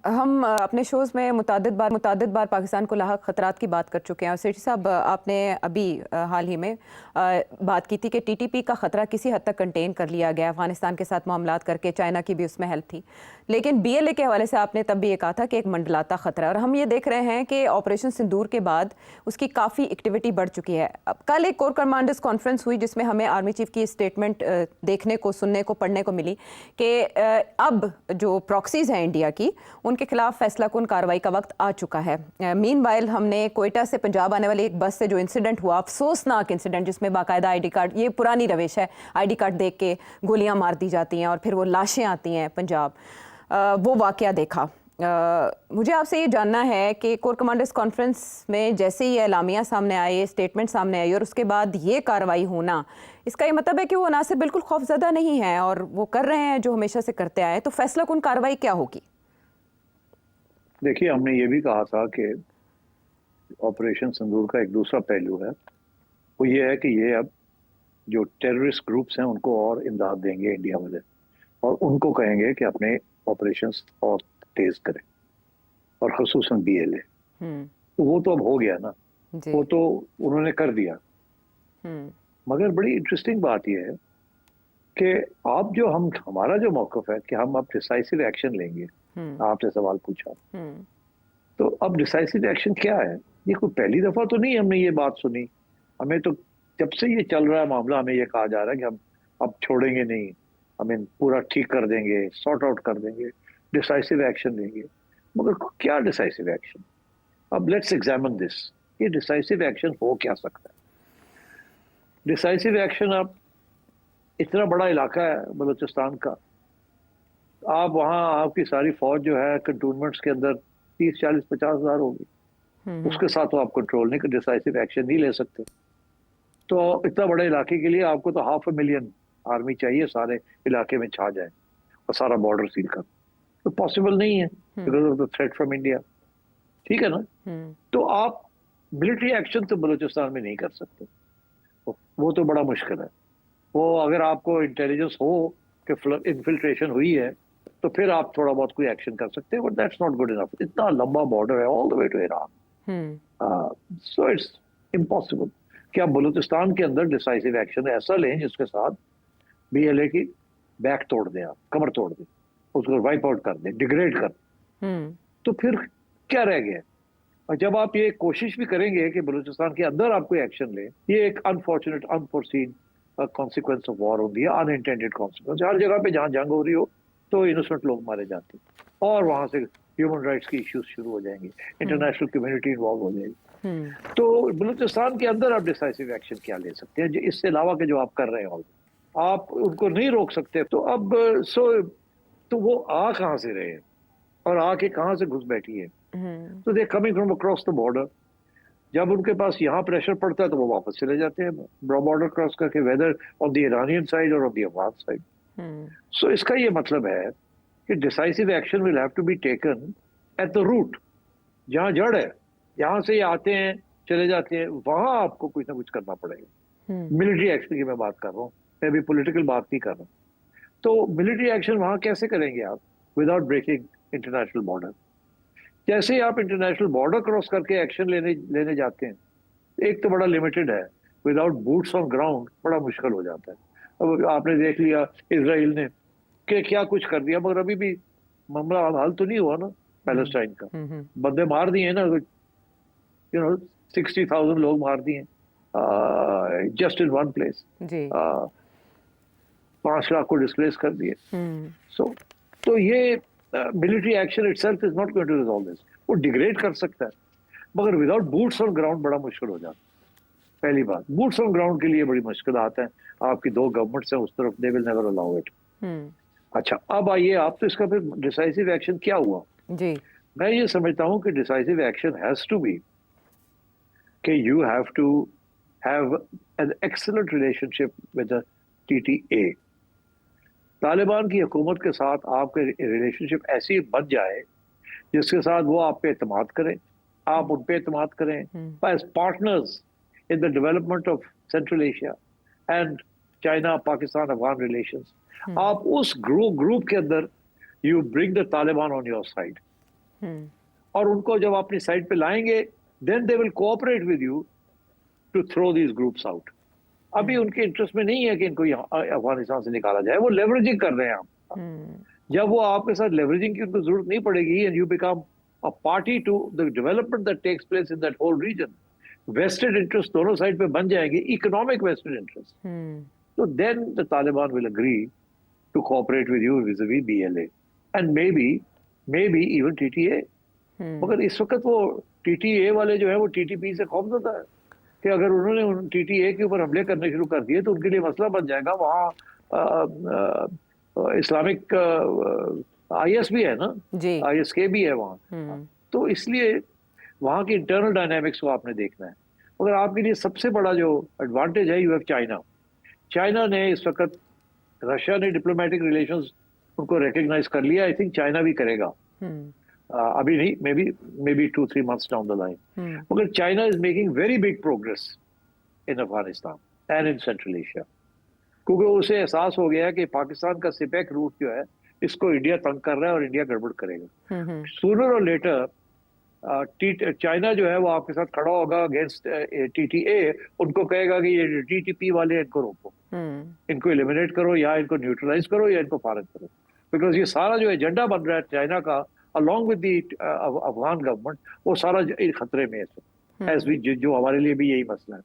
ہم اپنے شوز میں متعدد بار پاکستان کو لاحق خطرات کی بات کر چکے ہیں، اور سیٹھی صاحب آپ نے ابھی حال ہی میں بات کی تھی کہ ٹی ٹی پی کا خطرہ کسی حد تک کنٹین کر لیا گیا، افغانستان کے ساتھ معاملات کر کے، چائنا کی بھی اس میں ہیلپ تھی، لیکن بی ایل اے کے حوالے سے آپ نے تب بھی یہ کہا تھا کہ ایک منڈلاتا خطرہ ہے، اور ہم یہ دیکھ رہے ہیں کہ آپریشن سندور کے بعد اس کی کافی ایکٹیویٹی بڑھ چکی ہے۔ اب کل ایک کور کمانڈرز کانفرنس ہوئی جس میں ہمیں آرمی چیف کی اسٹیٹمنٹ دیکھنے کو، سننے کو، پڑھنے کو ملی کہ اب جو پراکسیز ہیں انڈیا کی، ان کے خلاف فیصلہ کن کارروائی کا وقت آ چکا ہے۔ مین وائل ہم نے کوئٹہ سے پنجاب آنے والی ایک بس سے جو انسیڈنٹ ہوا، افسوسناک انسیڈنٹ، جس میں باقاعدہ آئی ڈی کارڈ، یہ پرانی روش ہے، آئی ڈی کارڈ دیکھ کے گولیاں مار دی جاتی ہیں اور پھر وہ لاشیں آتی ہیں پنجاب، وہ واقعہ دیکھا۔ مجھے آپ سے یہ جاننا ہے کہ کور کمانڈرز کانفرنس میں جیسے یہ اعلامیہ سامنے آئے، اسٹیٹمنٹ سامنے آئی، اور اس کے بعد یہ کارروائی ہونا، اس کا یہ مطلب ہے کہ وہ عناصر بالکل خوفزدہ نہیں ہیں اور وہ کر رہے ہیں جو ہمیشہ سے کرتے آئے، تو فیصلہ کن کارروائی کیا ہوگی؟ دیکھیے، ہم نے یہ بھی کہا تھا کہ آپریشن سندور کا ایک دوسرا پہلو ہے، وہ یہ ہے کہ یہ اب جو ٹیررسٹ گروپس ہیں ان کو اور امداد دیں گے انڈیا والے، اور ان کو کہیں گے کہ اپنے آپریشنز اور تیز کریں، اور خصوصاً بی ایل اے۔ وہ تو اب ہو گیا نا، وہ تو انہوں نے کر دیا۔ مگر بڑی انٹرسٹنگ بات یہ ہے کہ آپ جو ہمارا جو موقف ہے کہ ہم اب ڈیسائسو ایکشن لیں گے، آپ نے سوال پوچھا، تو اب ڈیسائسو ایکشن کیا ہے؟ یہ کوئی پہلی دفعہ تو نہیں ہم نے یہ بات سنی، ہمیں تو جب سے یہ چل رہا ہے معاملہ ہمیں یہ کہا جا رہا ہے کہ ہم اب چھوڑیں گے نہیں، ہمیں پورا ٹھیک کر دیں گے، سارٹ آؤٹ کر دیں گے، ڈیسائسو ایکشن لیں گے۔ مگر کیا ڈیسائسو ایکشن؟ اب لیٹس ایگزامن دس، یہ ڈیسائسو ایکشن ہو کیا سکتا ہے؟ ڈیسائسو ایکشن، اب اتنا بڑا علاقہ ہے بلوچستان کا، آپ وہاں آپ کی ساری فوج جو ہے کنٹونمنٹس کے اندر 30 40 50 ہزار ہوگی، اس کے ساتھ تو آپ کنٹرول نہیں، ڈیسائسو ایکشن نہیں لے سکتے۔ تو اتنا بڑے علاقے کے لیے آپ کو تو 500,000 آرمی چاہیے، سارے علاقے میں چھا جائے اور سارا بارڈر سیل کر، تو پاسبل نہیں ہے because of the threat from India, ٹھیک ہے نا؟ تو آپ ملٹری ایکشن تو بلوچستان میں نہیں کر سکتے، وہ تو بڑا مشکل ہے۔ وہ اگر آپ کو انٹیلیجنس ہو کہ انفلٹریشن ہوئی ہے تو پھر آپ تھوڑا بہت کوئی ایکشن کر سکتے ہیں، but that's not good enough. اتنا لمبا بارڈر ہے all the way to Iran, so it's impossible کہ آپ بلوچستان کے اندر ڈیسائسو ایکشن ایسا لیں جس کے ساتھ بی ایل اے کی بیک توڑ دیں، آپ کمر توڑ دیں، اس کو وائپ آؤٹ کر دیں، ڈیگریڈ کر دیں، تو پھر کیا رہ گیا؟ اور جب آپ یہ کوشش بھی کریں گے کہ بلوچستان کے اندر آپ کوئی ایکشن لیں، یہ ایک unfortunate unforeseen consequence of war ہوتی ہے، ان انٹینڈیڈ کانسیکوینس۔ ہر جگہ پہ جہاں جنگ ہو رہی ہو تو انوسنٹ لوگ مارے جاتے ہیں، اور وہاں سے ہیومن رائٹس کی ایشوز شروع ہو جائیں گے، انٹرنیشنل کمیونٹی انوالو ہو جائے گی۔ تو بلوچستان کے اندر آپ ڈیسائسو ایکشن کیا لے سکتے ہیں اس سے علاوہ کہ جو آپ کر رہے ہیں؟ آپ ان کو نہیں روک سکتے، تو اب تو وہ آ کہاں سے رہے ہیں اور آ کے کہاں سے گھس بیٹھی ہے؟ تو they coming from across the border. جب ان کے پاس یہاں پریشر پڑتا ہے تو وہ واپس چلے جاتے ہیں بارڈر کراس کر کے، ویدر آن دی ایرانین سائڈ اور آن دی افغان سائڈ۔ سو اس کا یہ مطلب ہے کہ decisive action will have to be taken at the root, جہاں جڑ ہے، یہاں سے یہ آتے ہیں چلے جاتے ہیں، وہاں آپ کو کچھ نہ کچھ کرنا پڑے گا۔ ملٹری ایکشن کی میں بات کر رہا ہوں، میں ابھی پولیٹیکل بات نہیں کر رہا ہوں۔ تو ملٹری ایکشن وہاں کیسے کریں گے آپ وداؤٹ بریکنگ انٹرنیشنل بارڈر؟ جیسے ہی آپ انٹرنیشنل بارڈر کراس کر کے ایکشن لینے جاتے ہیں، ایک تو بڑا لمیٹڈ ہے، وداؤٹ بوٹس آن گراؤنڈ بڑا مشکل ہو جاتا ہے۔ اب آپ نے دیکھ لیا اسرائیل نے کہ کیا کچھ کر دیا، مگر ابھی بھی معاملہ حل تو نہیں ہوا نا پیلسٹائن کا۔ بندے مار دیے نا، 60,000 لوگ مار دیے just in one place, 5 lakh کو ڈسپلیس کر دیے۔ تو یہ military action itself is not going to resolve this. وہ ڈیگریڈ کر سکتا ہے مگر وداؤٹ بوٹس آن گراؤنڈ بڑا مشکل ہو جاتا ہے۔ پہلی بات، بوٹس آن گراؤنڈ کے لیے بڑی مشکلات ہیں، آپ کی 2 گورنمنٹس ہیں اس طرف، دے ول نیور الاؤ اٹ۔ اچھا، اب آئیے آپ، تو اس کا پھر ڈیسائسو ایکشن کیا ہوا؟ میں یہ سمجھتا ہوں کہ decisive action has to be کہ you have to have an excellent relationship with T T A. Taliban کی حکومت کے ساتھ آپ کے ریلیشن شپ ایسی بن جائے جس کے ساتھ وہ آپ پہ اعتماد کریں، آپ ان پہ اعتماد کریں، as partners in the development of Central Asia and China Pakistan Afghan relations. آپ اس گروپ کے اندر you bring the Taliban on your side, اور उनको जब अपनी साइड पे लाएंगे then they will cooperate with you to throw these groups out. अभी उनके इंटरेस्ट में नहीं है कि इनको अफगानिस्तान से निकाला जाए, वो लेवरेजिंग कर रहे हैं आप। जब वो आपके साथ लेवरेजिंग की उनको जरूरत नहीं पड़ेगी and you become a party to the development that takes place in that whole region, vested interest दोनों साइड पे बन जाएंगे, economic vested interest. So then the Taliban will agree to cooperate with you vis-a-vis BLA and maybe even TTA. मगर इस वक्त वो TTA वाले जो है वो TTP से खौफजदा है कि अगर उन्होंने TTA के ऊपर हमले करने शुरू कर दिए तो उनके लिए मसला बन जाएगा। वहाँ इस्लामिक IS भी है ना, ISK भी है वहाँ, तो इसलिए वहाँ की इंटरनल डायनामिक्स को आपने देखना है। मगर आपके लिए सबसे बड़ा जो एडवांटेज है, यू हैव चाइना ने इस वक्त, रशिया ने डिप्लोमेटिक रिलेशंस उनको रिकग्नाइज कर लिया, आई थिंक चाइना भी करेगा, अभी नहीं, maybe 2-3 months down the line. मगर China is making very big progress in Afghanistan and in Central Asia, क्योंकि उसे एहसास हो गया है कि पाकिस्तान का सिपेक रूट जो है इसको इंडिया तंग कर रहा है और इंडिया गड़बड़ करेगा। सूनर और लेटर चाइना जो है वो आपके साथ खड़ा होगा अगेंस्ट TTA, उनको कहेगा कि ये TTP वाले इनको रोको, इनको एलिमिनेट करो, या इनको न्यूट्रलाइज करो, या इनको फारग करो, बिकॉज ये सारा जो एजेंडा बन रहा है चाइना का along with the Afghan government, वो सारा खतरे में है, एज जो हमारे लिए भी यही मसला है।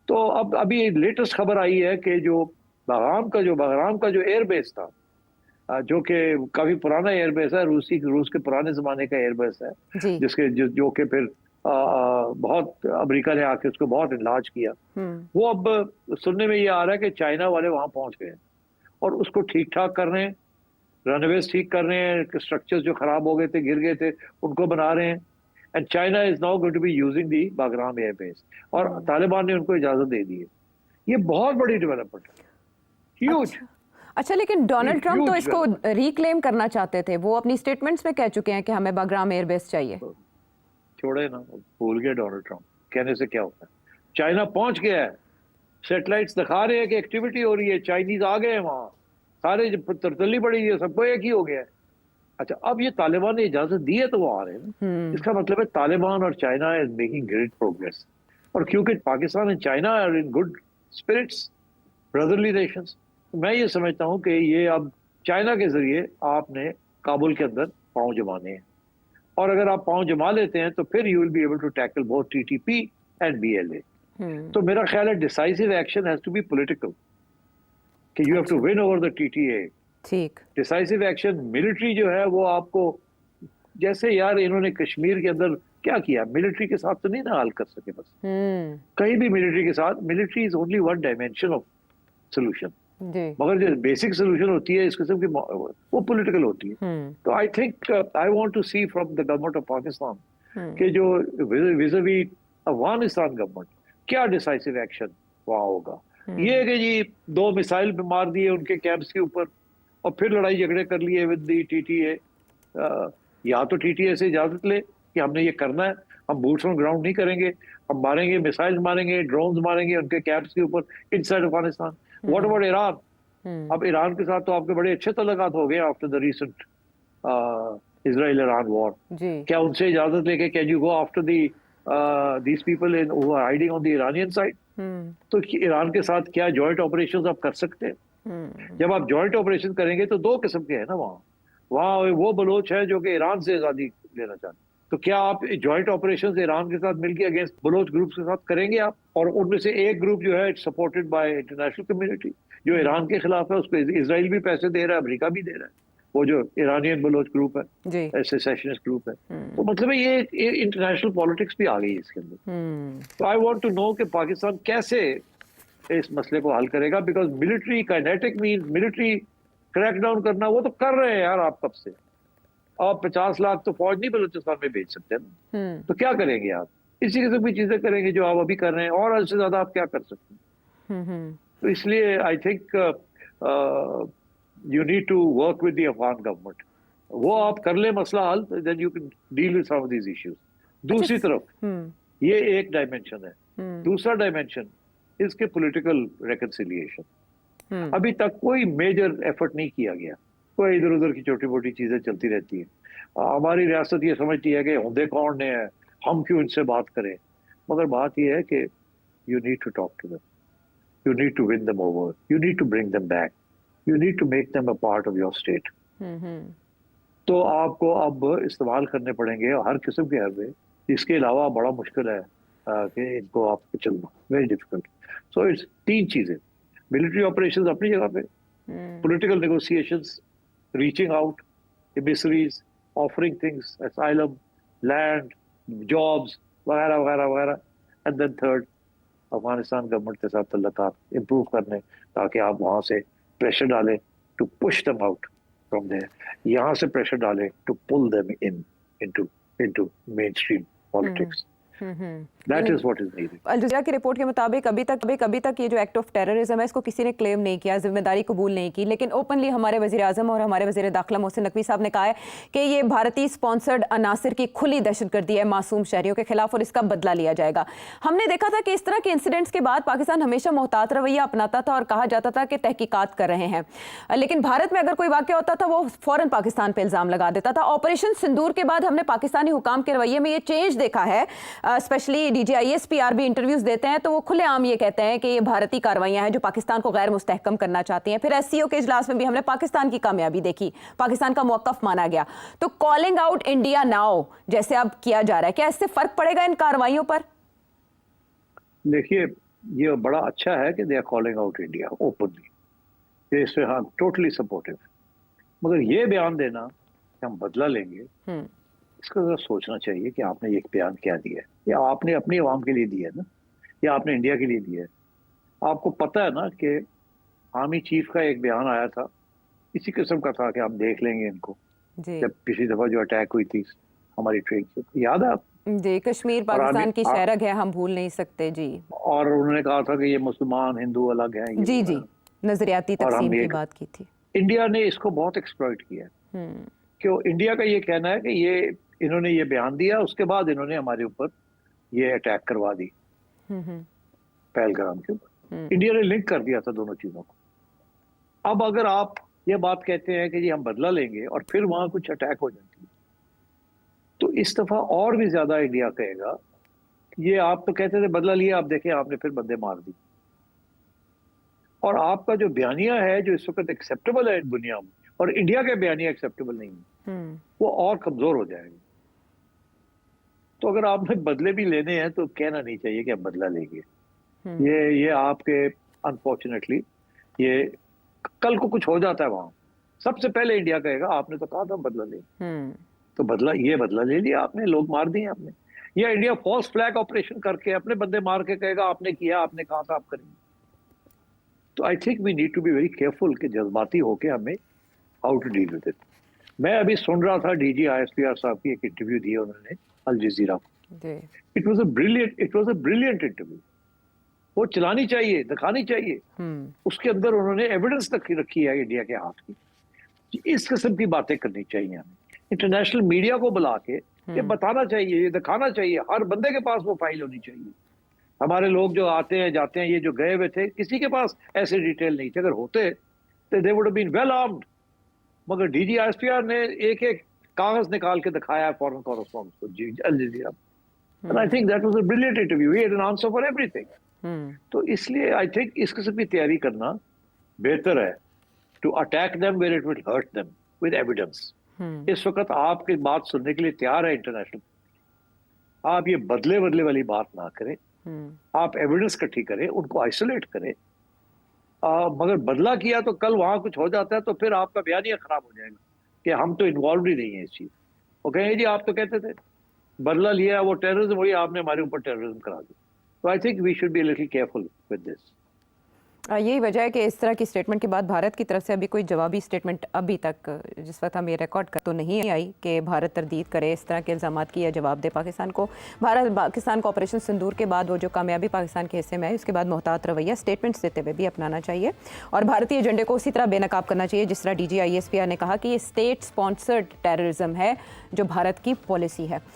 तो अब अभी लेटेस्ट खबर आई है कि जो बहराम का जो एयरबेस था, जो कि काफी पुराना एयरबेस है, रूस के पुराने जमाने का एयरबेस है, जिसके जो कि फिर बहुत अमेरिका ने आके उसको बहुत इनलार्ज किया, वो अब सुनने में ये आ रहा है कि चाइना वाले वहां पहुंच गए और उसको ठीक ठाक कर रहे हैं, रनवेज ठीक कर रहे हैं, स्ट्रक्चर्स जो खराब हो गए थे, गिर गए थे, उनको बना रहे हैं। And China is now going to be using the Bagram airbase, और तालिबान ने उनको इजाजत दे दी है। ये बहुत बड़ी डेवलपमेंट है, ह्यूज। अच्छा, लेकिन डोनाल्ड ट्रंप तो इसको रिक्लेम करना चाहते थे, वो अपनी स्टेटमेंट्स में कह चुके हैं कि हमें बागराम एयरबेस चाहिए। छोड़े ना, भूल गए डोनाल्ड ट्रंप, कहने से क्या होता है। चाइना पहुंच गया है, सैटेलाइट्स दिखा रहे हैं कि एक्टिविटी हो रही है, चाइनीज आ गए हैं वहां, सारे तरतली पड़ी है, सबको एक ही हो गया है। अच्छा, अब ये तालिबान ने इजाजत दी है तो वो आ रहे हैं, इसका मतलब है तालिबान और China is making great progress. और क्योंकि Pakistan and China are in good spirits, brotherly nations, मैं ये समझता हूँ कि ये अब चाइना के जरिए आपने काबुल के अंदर पांव जमाने हैं, और अगर आप पांव जमा लेते हैं तो फिर you will be able to tackle both TTP and BLA। तो मेरा ख्याल है decisive action has to be political, कि you have to win over the TTA। ठीक, डिसाइसिव एक्शन मिलिट्री जो है वो आपको, जैसे यार इन्होंने कश्मीर के अंदर क्या किया, मिलिट्री के साथ तो नहीं ना हल कर सके, बस कहीं भी मिलिट्री के साथ, military is only one dimension of solution, मगर जो बेसिक सोल्यूशन होती है इस किस्म की वो पॉलिटिकल होती है। तो I think I want to see from the government of Pakistan कि जो विज़-अ-वी अफगानिस्तान गवर्नमेंट क्या डिसाइसिव एक्शन वहाँ होगा। ये है कि जी 2 मिसाइल मार दिए उनके कैंप्स के ऊपर और फिर लड़ाई झगड़े कर लिए विद दी TTA, या तो TTA से इजाजत ले कि हमने ये करना है, हम बूट्स ऑन ग्राउंड नहीं करेंगे, हम मारेंगे, मिसाइल मारेंगे, ड्रोन्स मारेंगे उनके कैंप्स के ऊपर inside Afghanistan. What about Iran? अब ईरान के साथ तो आपके बड़े अच्छे तल्लुकात हो गए after the recent Israel Iran war, क्या उनसे इजाजत लेके can you go after these people in who are hiding on the Iranian side? तो ईरान के साथ क्या जॉइंट ऑपरेशंस आप कर सकते हैं? जब आप जॉइंट ऑपरेशन करेंगे तो 2 किस्म के हैं ना, वहाँ वो बलोच है जो कि ईरान से आज़ादी लेना चाहते हैं, तो क्या आप जॉइंट ऑपरेशंस ईरान के साथ मिलकर अगेंस्ट बलोच ग्रुप्स के साथ करेंगे आप? और उनमें से एक ग्रुप जो है सपोर्टेड बाय इंटरनेशनल कम्युनिटी, जो ईरान के खिलाफ है, उसको इजराइल भी पैसे दे रहा है, अमेरिका भी दे रहा है, वो जो ईरानियन बलोच ग्रुप है, सेसेशनिस्ट ग्रुप है। तो मतलब है ये इंटरनेशनल पॉलिटिक्स भी आ गई है इसके अंदर। तो आई वांट टू नो कि पाकिस्तान कैसे इस मसले को हल करेगा, because military kinetic means military crackdown करना, वो तो कर रहे हैं यार आप कब से। आप 50 लाख तो फौज नहीं बलूचिस्तान में भेज सकते ना, तो क्या करेंगे आप? इसी किस्म की चीजें करेंगे जो आप अभी कर रहे हैं, और इससे ज्यादा आप क्या कर सकते हैं? तो इसलिए I think you need to work with the Afghan government, वो आप कर ले मसला हल, then you can deal with some of these issues। दूसरी तरफ ये एक डायमेंशन है, दूसरा डायमेंशन इसके पॉलिटिकल रेकन्सिलिएशन। अभी तक कोई मेजर एफर्ट नहीं किया गया वो इधर उधर की छोटी मोटी चीजें चलती रहती हैं। हमारी रियासत ये समझती है कि होंदे कौन ने है, हम क्यों इनसे बात करें। मगर बात ये है कि you need to talk to them, you need to win them over, you need to bring them back, you need to make them a part of your state. तो आपको अब इस्तेमाल करने पड़ेंगे हर किस्म के हरबे। इसके अलावा बड़ा मुश्किल है कि इनको आपको चलना, वेरी डिफिकल्ट। सो इट्स 3 चीजें, मिलिट्री ऑपरेशंस अपनी जगह पे, political negotiations, reaching out, emissaries, offering things, asylum, land, jobs, वगैरह वगैरह वगैरह, and then third Afghanistan government के साथ तल्लुकात इम्प्रूव करने, ताकि आप वहाँ से प्रेशर डालें to push them out from there, यहाँ से प्रेशर डालें to pull them in into mainstream politics. That is what is needed. Al Jazeera की रिपोर्ट के मुताबिक अभी तक ये जो एक्ट ऑफ टेररिज्म है इसको किसी ने क्लेम नहीं किया, जिम्मेदारी कबूल नहीं की, लेकिन ओपनली हमारे वज़ीर आज़म और हमारे वज़ीर दाखिला मोहसिन नकवी साहब ने कहा है कि ये भारतीय स्पॉन्सर्ड अनासिर की खुली दहशतगर्दी है मासूम शहरियों के खिलाफ और इसका बदला लिया जाएगा। हमने देखा था कि इस तरह के इंसिडेंट्स के बाद पाकिस्तान हमेशा मोहतात रवैया अपनाता था और कहा जाता था कि तहकीकात कर रहे हैं, लेकिन भारत में अगर कोई वाक़या होता था वो फ़ौरन पाकिस्तान पर इल्ज़ाम लगा देता था। ऑपरेशन सिंदूर के बाद हमने पाकिस्तानी हुकाम के रवैये में ये चेंज देखा है, स्पेशली DGISPR भी इंटरव्यूज देते हैं तो वो खुलेआम ये कहते हैं कि ये भारतीय कार्रवाइयां हैं जो पाकिस्तान को गैर मुस्तहकम करना चाहती हैं। फिर SCO के इजलास में भी हमने पाकिस्तान की कामयाबी देखी, पाकिस्तान का मौक़िफ़ माना गया। तो कॉलिंग आउट इंडिया नाउ जैसे अब किया जा रहा है, क्या इससे फर्क पड़ेगा इन कार्रवाइयों पर? देखिए, ये बड़ा अच्छा है कि they are calling out India openly, ये इससे हाँ टोटली सपोर्टिव। मगर ये बयान देना कि हम बदला लेंगे, इसका जरा सोचना चाहिए कि आपने ये बयान क्या दिया है, या आपने अपनी आवाम के लिए दिया है ना, या आपने इंडिया के लिए दिया है। आपको पता है ना कि आर्मी चीफ का एक बयान आया था, इसी किस्म का था कि हम देख लेंगे इनको, जब पिछली दफा जो अटैक हुई थी हमारी ट्रेन से, याद है आप? जी, कश्मीर पाकिस्तान की शहरग है, हम भूल नहीं सकते जी। और उन्होंने कहा था कि ये मुसलमान हिंदू अलग हैं, जी जी, नजरियाती तकसीम की बात की थी। इंडिया ने इसको बहुत एक्सप्लॉइट किया। क्यों? इंडिया का ये कहना है कि ये इन्होंने ये बयान दिया, उसके बाद इन्होंने हमारे ऊपर ये अटैक करवा दी पहलगाम के ऊपर। इंडिया ने लिंक कर दिया था दोनों चीजों को। अब अगर आप ये बात कहते हैं कि जी हम बदला लेंगे और फिर वहां कुछ अटैक हो जाती है, तो इस दफा और भी ज्यादा इंडिया कहेगा ये आप तो कहते थे बदला लिया, आप देखें आपने फिर बंदे मार दी। और आपका जो बयानिया है जो इस वक्त एक्सेप्टेबल है दुनिया में, और इंडिया के बयानिया एक्सेप्टेबल नहीं है, वो और कमजोर हो जाएगा। तो अगर आपने बदले भी लेने हैं तो कहना नहीं चाहिए कि आप बदला लेंगे। ये आपके अनफॉर्चुनेटली ये कल को कुछ हो जाता है वहां, सबसे पहले इंडिया कहेगा आपने तो कहा था बदला लेंगे, तो बदला ले लिया आपने, लोग मार दिए आपने। या इंडिया फॉल्स फ्लैग ऑपरेशन करके अपने बंदे मार के कहेगा आपने किया, आपने कहा था आप करेंगे। तो I think we need to be very careful कि जज्बाती होके हमें how to deal with it. मैं अभी सुन रहा था DGISPR साहब की एक इंटरव्यू दी उन्होंने अल जजीरा को। It was a brilliant interview. वो चलानी चाहिए, दिखानी चाहिए। उसके अंदर उन्होंने एविडेंस रखी है इंडिया के हाथ की। इस किस्म की बातें करनी चाहिए हमें। इंटरनेशनल मीडिया को बुला के ये बताना चाहिए, ये दिखाना चाहिए। हर बंदे के पास वो फाइल होनी चाहिए। हमारे लोग जो आते हैं जाते हैं, ये जो गए हुए थे, किसी के पास ऐसे डिटेल नहीं थे। अगर होते तो they would have been well armed. मगर DGISPR ने एक एक कागज निकाल के दिखाया फॉरेन कॉरेस्पॉन्डेंट को Al Jazeera. And I think that was a brilliant interview, he had an answer for everything. तो इसलिए आई थिंक इस किस्म की तैयारी करना बेहतर है, to attack them where it will hurt them with evidence. इस वक्त आपकी बात सुनने के लिए तैयार है इंटरनेशनल। आप ये बदले वाली बात ना करें, आप एविडेंस इकट्ठी करें, उनको आइसोलेट करें। मगर बदला किया तो कल वहां कुछ हो जाता है तो फिर आपका बयानिया खराब हो जाएगा कि हम तो इन्वॉल्व ही नहीं है इस चीज। वो कहेंगे जी आप तो कहते थे बदला लिया, वो टेररिज्म हुई, आपने हमारे ऊपर टेररिज्म करा दी। तो I think we should be a little careful with this. यही वजह है कि इस तरह की स्टेटमेंट के बाद भारत की तरफ से अभी कोई जवाबी स्टेटमेंट अभी तक जिस वक्त हम ये रिकॉर्ड कर तो नहीं आई कि भारत तरदीद करे इस तरह के इल्ज़ामात की या जवाब दे पाकिस्तान को। पाकिस्तान को ऑपरेशन सिंदूर के बाद वो जो कामयाबी पाकिस्तान के हिस्से में आई उसके बाद मोहतात रवैया स्टेटमेंट्स देते हुए भी अपनाना चाहिए और भारतीय एजेंडे को उसी तरह बेनकाब करना चाहिए जिस तरह DGISPR ने कहा कि ये स्टेट स्पॉन्सर्ड टेररिज्म है जो भारत की पॉलिसी है।